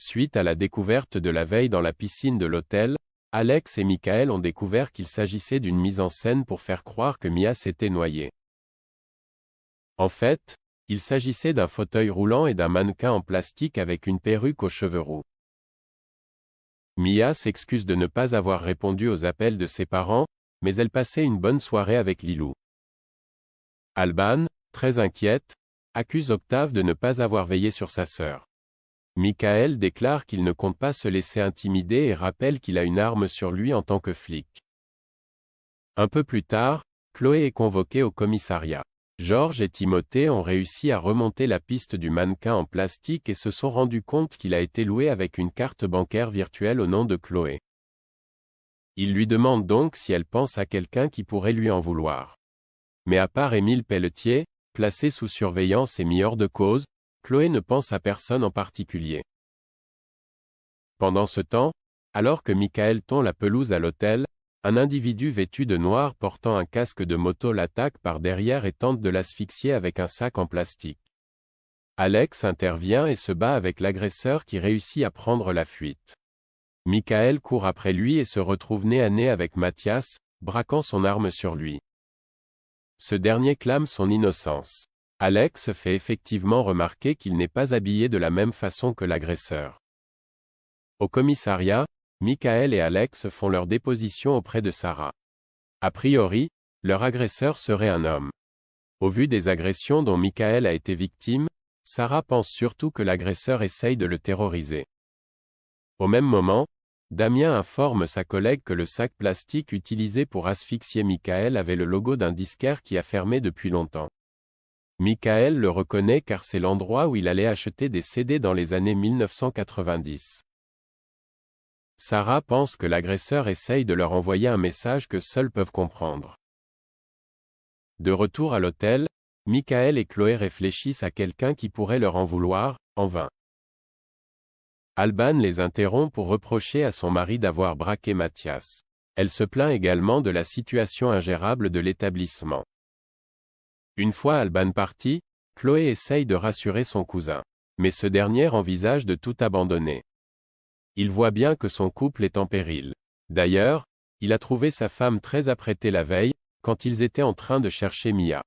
Suite à la découverte de la veille dans la piscine de l'hôtel, Alex et Michael ont découvert qu'il s'agissait d'une mise en scène pour faire croire que Mia s'était noyée. En fait, il s'agissait d'un fauteuil roulant et d'un mannequin en plastique avec une perruque aux cheveux roux. Mia s'excuse de ne pas avoir répondu aux appels de ses parents, mais elle passait une bonne soirée avec Lilou. Alban, très inquiète, accuse Octave de ne pas avoir veillé sur sa sœur. Michael déclare qu'il ne compte pas se laisser intimider et rappelle qu'il a une arme sur lui en tant que flic. Un peu plus tard, Chloé est convoquée au commissariat. George et Timothée ont réussi à remonter la piste du mannequin en plastique et se sont rendus compte qu'il a été loué avec une carte bancaire virtuelle au nom de Chloé. Ils lui demandent donc si elle pense à quelqu'un qui pourrait lui en vouloir. Mais à part Émile Pelletier, placé sous surveillance et mis hors de cause, Chloé ne pense à personne en particulier. Pendant ce temps, alors que Michael tond la pelouse à l'hôtel, un individu vêtu de noir portant un casque de moto l'attaque par derrière et tente de l'asphyxier avec un sac en plastique. Alex intervient et se bat avec l'agresseur qui réussit à prendre la fuite. Michael court après lui et se retrouve nez à nez avec Mathias, braquant son arme sur lui. Ce dernier clame son innocence. Alex fait effectivement remarquer qu'il n'est pas habillé de la même façon que l'agresseur. Au commissariat, Michael et Alex font leur déposition auprès de Sarah. A priori, leur agresseur serait un homme. Au vu des agressions dont Michael a été victime, Sarah pense surtout que l'agresseur essaye de le terroriser. Au même moment, Damien informe sa collègue que le sac plastique utilisé pour asphyxier Michael avait le logo d'un disquaire qui a fermé depuis longtemps. Michael le reconnaît car c'est l'endroit où il allait acheter des CD dans les années 1990. Sarah pense que l'agresseur essaye de leur envoyer un message que seuls peuvent comprendre. De retour à l'hôtel, Michael et Chloé réfléchissent à quelqu'un qui pourrait leur en vouloir, en vain. Alban les interrompt pour reprocher à son mari d'avoir braqué Mathias. Elle se plaint également de la situation ingérable de l'établissement. Une fois Alban parti, Chloé essaye de rassurer son cousin. Mais ce dernier envisage de tout abandonner. Il voit bien que son couple est en péril. D'ailleurs, il a trouvé sa femme très apprêtée la veille, quand ils étaient en train de chercher Mia.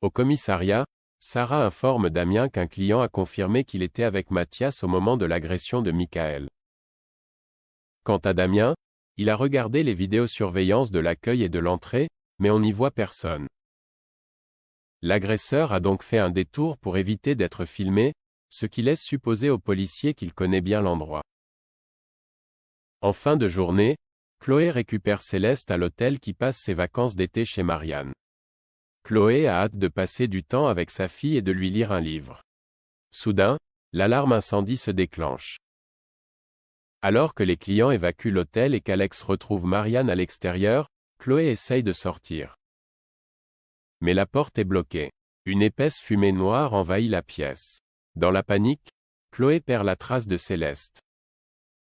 Au commissariat, Sarah informe Damien qu'un client a confirmé qu'il était avec Mathias au moment de l'agression de Michael. Quant à Damien, il a regardé les vidéosurveillances de l'accueil et de l'entrée, mais on n'y voit personne. L'agresseur a donc fait un détour pour éviter d'être filmé, ce qui laisse supposer aux policiers qu'il connaît bien l'endroit. En fin de journée, Chloé récupère Céleste à l'hôtel qui passe ses vacances d'été chez Marianne. Chloé a hâte de passer du temps avec sa fille et de lui lire un livre. Soudain, l'alarme incendie se déclenche. Alors que les clients évacuent l'hôtel et qu'Alex retrouve Marianne à l'extérieur, Chloé essaye de sortir. Mais la porte est bloquée. Une épaisse fumée noire envahit la pièce. Dans la panique, Chloé perd la trace de Céleste.